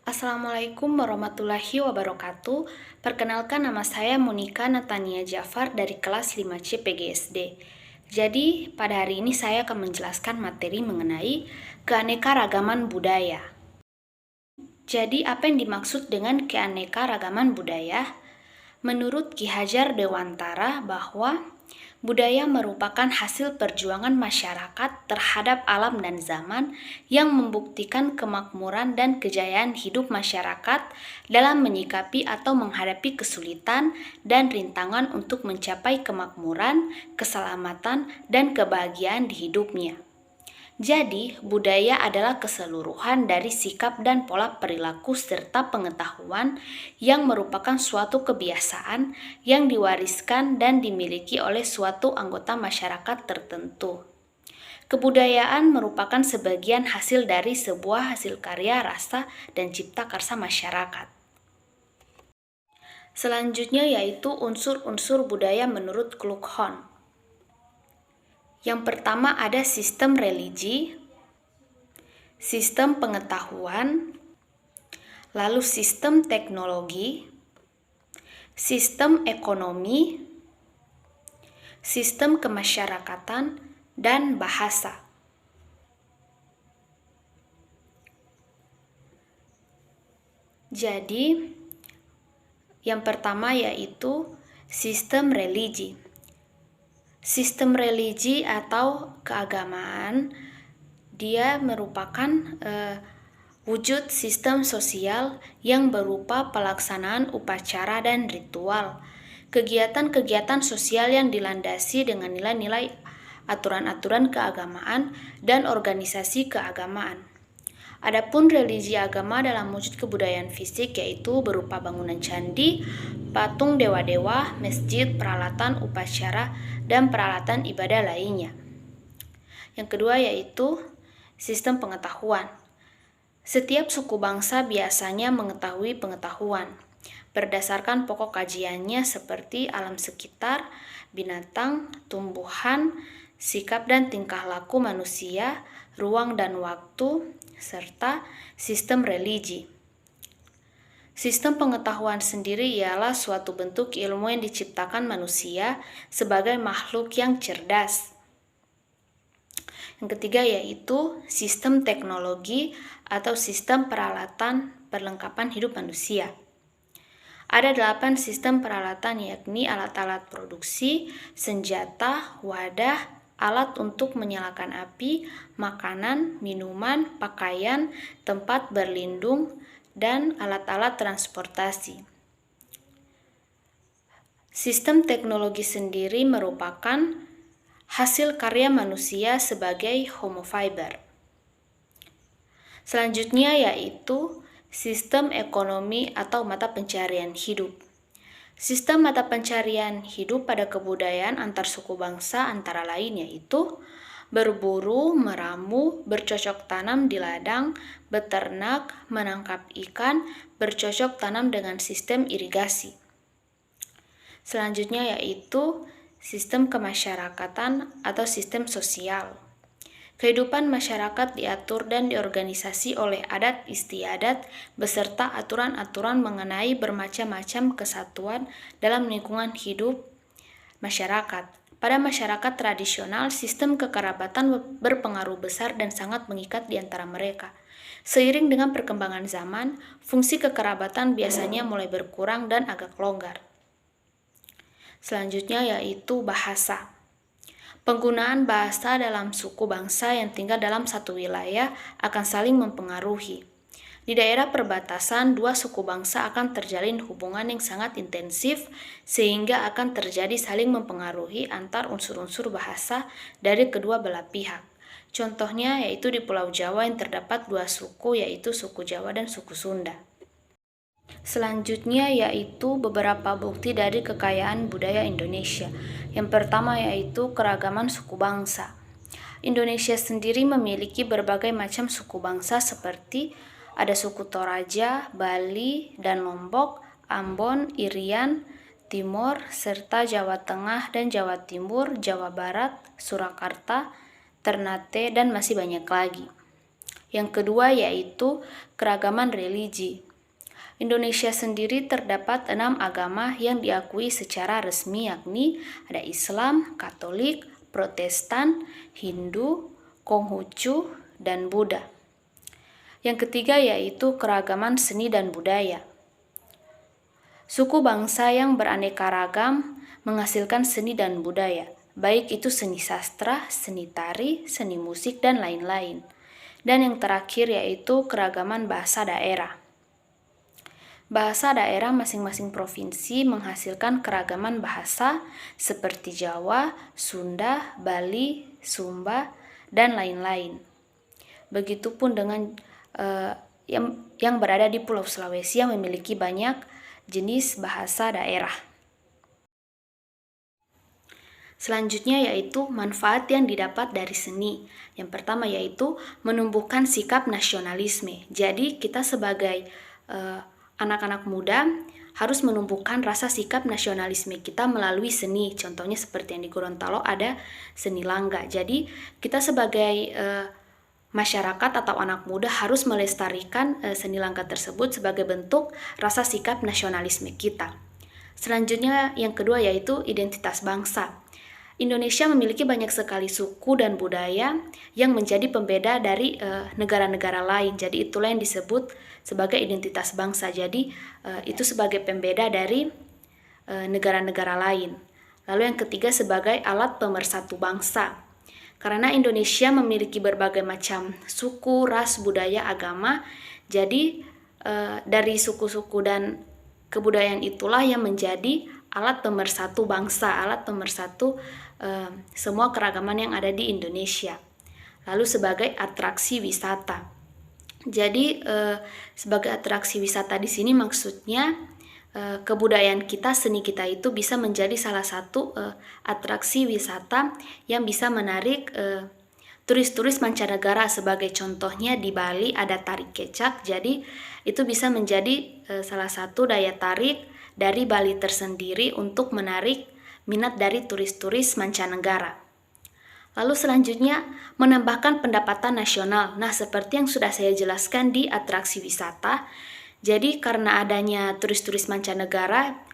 Assalamualaikum warahmatullahi wabarakatuh. Perkenalkan, nama saya Monika Natania Jafar dari kelas 5C PGSD. Jadi, pada hari ini saya akan menjelaskan materi mengenai keanekaragaman budaya. Jadi, apa yang dimaksud dengan keanekaragaman budaya? Menurut Ki Hajar Dewantara bahwa budaya merupakan hasil perjuangan masyarakat terhadap alam dan zaman yang membuktikan kemakmuran dan kejayaan hidup masyarakat dalam menyikapi atau menghadapi kesulitan dan rintangan untuk mencapai kemakmuran, keselamatan, dan kebahagiaan di hidupnya. Jadi, budaya adalah keseluruhan dari sikap dan pola perilaku serta pengetahuan yang merupakan suatu kebiasaan yang diwariskan dan dimiliki oleh suatu anggota masyarakat tertentu. Kebudayaan merupakan sebagian hasil dari sebuah hasil karya, rasa, dan cipta karsa masyarakat. Selanjutnya yaitu unsur-unsur budaya menurut Kluckhohn. Yang pertama ada sistem religi, sistem pengetahuan, lalu sistem teknologi, sistem ekonomi, sistem kemasyarakatan, dan bahasa. Jadi, yang pertama yaitu sistem religi. Sistem religi atau keagamaan, dia merupakan wujud sistem sosial yang berupa pelaksanaan upacara dan ritual, kegiatan-kegiatan sosial yang dilandasi dengan nilai-nilai aturan-aturan keagamaan dan organisasi keagamaan. Adapun religi agama dalam wujud kebudayaan fisik yaitu berupa bangunan candi, patung dewa-dewa, masjid, peralatan upacara, dan peralatan ibadah lainnya. Yang kedua yaitu sistem pengetahuan. Setiap suku bangsa biasanya mengetahui pengetahuan berdasarkan pokok kajiannya seperti alam sekitar, binatang, tumbuhan, sikap dan tingkah laku manusia, ruang dan waktu, serta sistem religi. Sistem pengetahuan sendiri ialah suatu bentuk ilmu yang diciptakan manusia sebagai makhluk yang cerdas. Yang ketiga yaitu sistem teknologi atau sistem peralatan perlengkapan hidup manusia. Ada 8 sistem peralatan yakni alat-alat produksi, senjata, wadah, alat untuk menyalakan api, makanan, minuman, pakaian, tempat berlindung, dan alat-alat transportasi. Sistem teknologi sendiri merupakan hasil karya manusia sebagai Homo fiber. Selanjutnya yaitu sistem ekonomi atau mata pencarian hidup. Sistem mata pencarian hidup pada kebudayaan antar suku bangsa antara lain yaitu berburu, meramu, bercocok tanam di ladang, beternak, menangkap ikan, bercocok tanam dengan sistem irigasi. Selanjutnya yaitu sistem kemasyarakatan atau sistem sosial. Kehidupan masyarakat diatur dan diorganisasi oleh adat istiadat beserta aturan-aturan mengenai bermacam-macam kesatuan dalam lingkungan hidup masyarakat. Pada masyarakat tradisional, sistem kekerabatan berpengaruh besar dan sangat mengikat di antara mereka. Seiring dengan perkembangan zaman, fungsi kekerabatan biasanya mulai berkurang dan agak longgar. Selanjutnya yaitu bahasa. Penggunaan bahasa dalam suku bangsa yang tinggal dalam satu wilayah akan saling mempengaruhi. Di daerah perbatasan, dua suku bangsa akan terjalin hubungan yang sangat intensif sehingga akan terjadi saling mempengaruhi antar unsur-unsur bahasa dari kedua belah pihak. Contohnya yaitu di Pulau Jawa yang terdapat dua suku yaitu suku Jawa dan suku Sunda. Selanjutnya yaitu beberapa bukti dari kekayaan budaya Indonesia. Yang pertama yaitu keragaman suku bangsa. Indonesia sendiri memiliki berbagai macam suku bangsa seperti ada suku Toraja, Bali, dan Lombok, Ambon, Irian, Timor, serta Jawa Tengah dan Jawa Timur, Jawa Barat, Surakarta, Ternate, dan masih banyak lagi. Yang kedua yaitu keragaman religi. Indonesia sendiri terdapat 6 agama yang diakui secara resmi, yakni ada Islam, Katolik, Protestan, Hindu, Konghucu, dan Buddha. Yang ketiga yaitu keragaman seni dan budaya. Suku bangsa yang beraneka ragam menghasilkan seni dan budaya, baik itu seni sastra, seni tari, seni musik, dan lain-lain. Dan yang terakhir yaitu keragaman bahasa daerah. Bahasa daerah masing-masing provinsi menghasilkan keragaman bahasa seperti Jawa, Sunda, Bali, Sumba, dan lain-lain. Begitupun dengan yang berada di Pulau Sulawesi yang memiliki banyak jenis bahasa daerah. Selanjutnya yaitu manfaat yang didapat dari seni. Yang pertama yaitu menumbuhkan sikap nasionalisme. Jadi kita sebagai anak-anak muda harus menumbuhkan rasa sikap nasionalisme kita melalui seni. Contohnya seperti yang di Gorontalo ada seni langga. Jadi kita sebagai masyarakat atau anak muda harus melestarikan seni langga tersebut sebagai bentuk rasa sikap nasionalisme kita. Selanjutnya yang kedua yaitu identitas bangsa. Indonesia memiliki banyak sekali suku dan budaya yang menjadi pembeda dari negara-negara lain. Jadi itulah yang disebut sebagai identitas bangsa. Jadi itu sebagai pembeda dari negara-negara lain. Lalu yang ketiga sebagai alat pemersatu bangsa. Karena Indonesia memiliki berbagai macam suku, ras, budaya, agama. Jadi dari suku-suku dan kebudayaan itulah yang menjadi alat pemersatu bangsa, alat pemersatu semua keragaman yang ada di Indonesia. Lalu sebagai atraksi wisata. Jadi sebagai atraksi wisata di sini maksudnya kebudayaan kita, seni kita itu bisa menjadi salah satu atraksi wisata yang bisa menarik turis-turis mancanegara. Sebagai contohnya di Bali ada tari kecak. Jadi itu bisa menjadi salah satu daya tarik dari Bali tersendiri untuk menarik minat dari turis-turis mancanegara. Lalu selanjutnya menambahkan pendapatan nasional. Nah, seperti yang sudah saya jelaskan di atraksi wisata, jadi karena adanya turis-turis mancanegara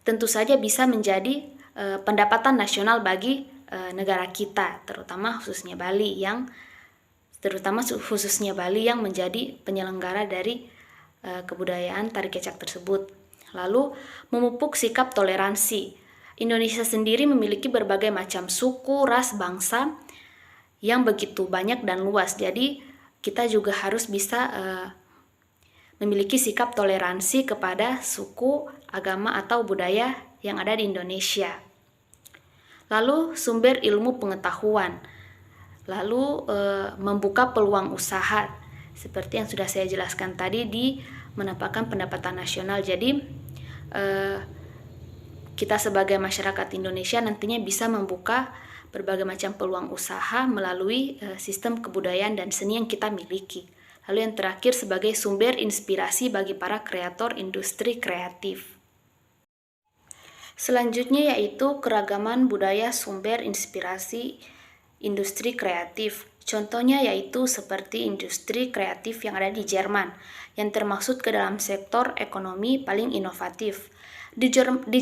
tentu saja bisa menjadi pendapatan nasional bagi negara kita, terutama khususnya Bali yang menjadi penyelenggara dari kebudayaan tari kecak tersebut. Lalu memupuk sikap toleransi. Indonesia sendiri memiliki berbagai macam suku, ras, bangsa yang begitu banyak dan luas. Jadi kita juga harus bisa memiliki sikap toleransi kepada suku, agama, atau budaya yang ada di Indonesia. Lalu sumber ilmu pengetahuan. Lalu membuka peluang usaha. Seperti yang sudah saya jelaskan tadi di menampakkan pendapatan nasional. Jadi kita sebagai masyarakat Indonesia nantinya bisa membuka berbagai macam peluang usaha melalui sistem kebudayaan dan seni yang kita miliki. Lalu yang terakhir sebagai sumber inspirasi bagi para kreator industri kreatif. Selanjutnya yaitu keragaman budaya sumber inspirasi industri kreatif. Contohnya yaitu seperti industri kreatif yang ada di Jerman, yang termaksud ke dalam sektor ekonomi paling inovatif. Di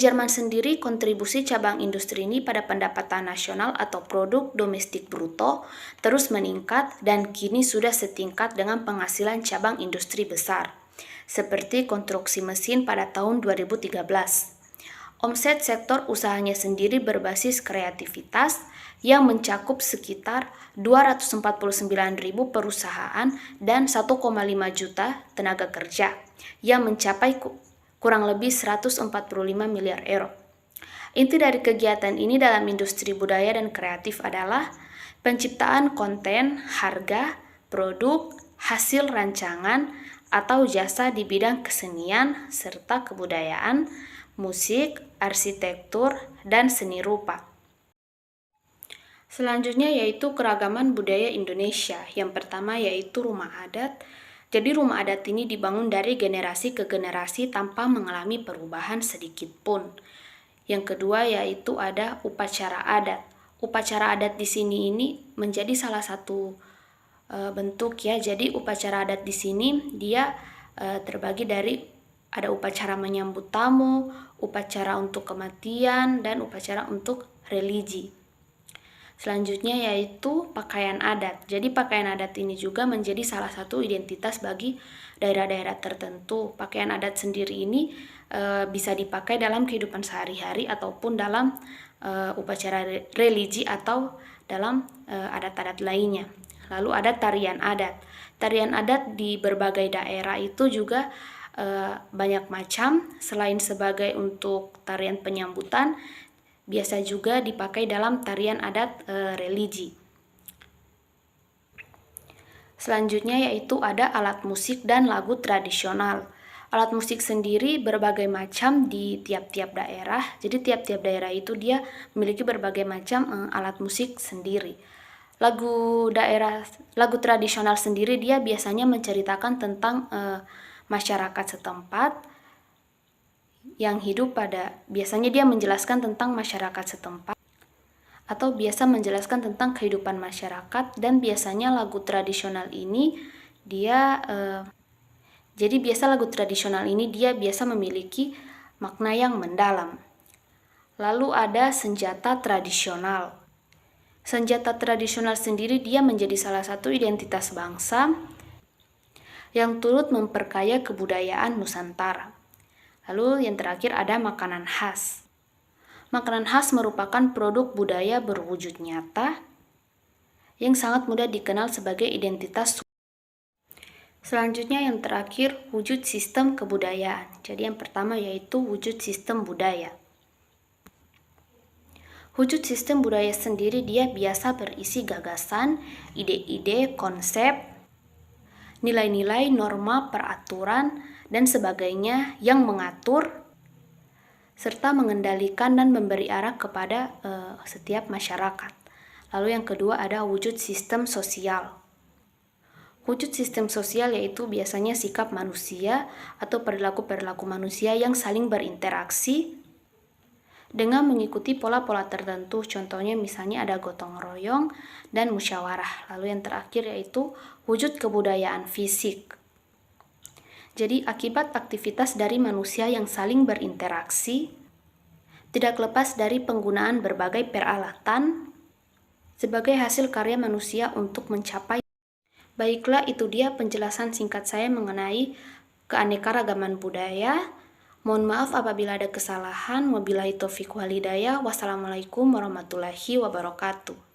Jerman sendiri, kontribusi cabang industri ini pada pendapatan nasional atau produk domestik bruto terus meningkat dan kini sudah setingkat dengan penghasilan cabang industri besar, seperti konstruksi mesin pada tahun 2013. Omset sektor usahanya sendiri berbasis kreativitas yang mencakup sekitar 249.000 perusahaan dan 1,5 juta tenaga kerja yang mencapai kurang lebih 145 miliar euro. Inti dari kegiatan ini dalam industri budaya dan kreatif adalah penciptaan konten, harga, produk, hasil rancangan, atau jasa di bidang kesenian serta kebudayaan, musik, arsitektur, dan seni rupa. Selanjutnya yaitu keragaman budaya Indonesia. Yang pertama yaitu rumah adat. Jadi rumah adat ini dibangun dari generasi ke generasi tanpa mengalami perubahan sedikit pun. Yang kedua yaitu ada upacara adat. Upacara adat di sini ini menjadi salah satu bentuk ya. Jadi upacara adat di sini dia terbagi dari ada upacara menyambut tamu, upacara untuk kematian, dan upacara untuk religi. Selanjutnya yaitu pakaian adat. Jadi pakaian adat ini juga menjadi salah satu identitas bagi daerah-daerah tertentu. Pakaian adat sendiri ini bisa dipakai dalam kehidupan sehari-hari ataupun dalam upacara religi atau dalam adat-adat lainnya. Lalu ada tarian adat. Tarian adat di berbagai daerah itu juga banyak macam. Selain sebagai untuk tarian penyambutan, biasa juga dipakai dalam tarian adat religi. Selanjutnya yaitu ada alat musik dan lagu tradisional. Alat musik sendiri berbagai macam di tiap-tiap daerah. Jadi tiap-tiap daerah itu dia memiliki berbagai macam alat musik sendiri. Lagu tradisional sendiri dia biasanya menceritakan tentang masyarakat setempat yang hidup biasanya dia menjelaskan tentang masyarakat setempat atau biasa menjelaskan tentang kehidupan masyarakat, dan biasanya lagu tradisional ini dia biasa memiliki makna yang mendalam. Lalu ada senjata tradisional. Senjata tradisional sendiri dia menjadi salah satu identitas bangsa yang turut memperkaya kebudayaan Nusantara. Lalu yang terakhir ada makanan khas. Makanan khas merupakan produk budaya berwujud nyata yang sangat mudah dikenal sebagai identitas. Selanjutnya yang terakhir, wujud sistem kebudayaan. Jadi yang pertama yaitu wujud sistem budaya. Wujud sistem budaya sendiri dia biasa berisi gagasan, ide-ide, konsep, nilai-nilai, norma, peraturan, dan sebagainya yang mengatur serta mengendalikan dan memberi arah kepada setiap masyarakat. Lalu yang kedua ada wujud sistem sosial. Wujud sistem sosial yaitu biasanya sikap manusia atau perilaku-perilaku manusia yang saling berinteraksi dengan mengikuti pola-pola tertentu. Contohnya misalnya ada gotong royong dan musyawarah. Lalu yang terakhir yaitu wujud kebudayaan fisik. Jadi akibat aktivitas dari manusia yang saling berinteraksi, tidak lepas dari penggunaan berbagai peralatan sebagai hasil karya manusia untuk mencapai. Baiklah, itu dia penjelasan singkat saya mengenai keanekaragaman budaya. Mohon maaf apabila ada kesalahan. Wabillahi taufiq wal hidayah. Wassalamualaikum warahmatullahi wabarakatuh.